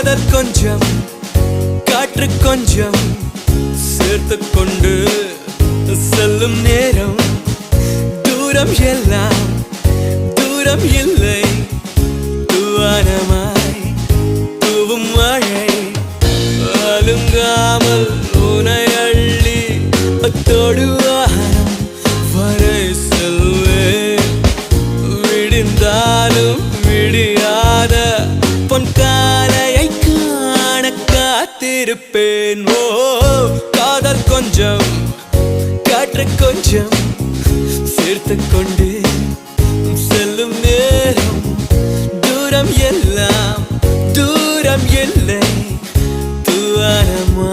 காதல் கொஞ்சம் காற்று கொஞ்சம் சேர்த்து கொண்டு செல்லும் நேரம் தூரம் எல்லாம் தூரம் இல்லை தூவானமாய் தூவும் மழை அலுங்காமல் உனை அள்ளி தொடுவானம் வரை செல்வேன் விடிந்தாலும் விடியாத பொன் காலையை காண காத்திருப்பேன் ஓ காதல் கொஞ்சம் காற்று கொஞ்சம் சேர்த்து கொண்டு செல்லும் நேரம் தூரம் எல்லாம் தூரம் இல்லை தூவானமா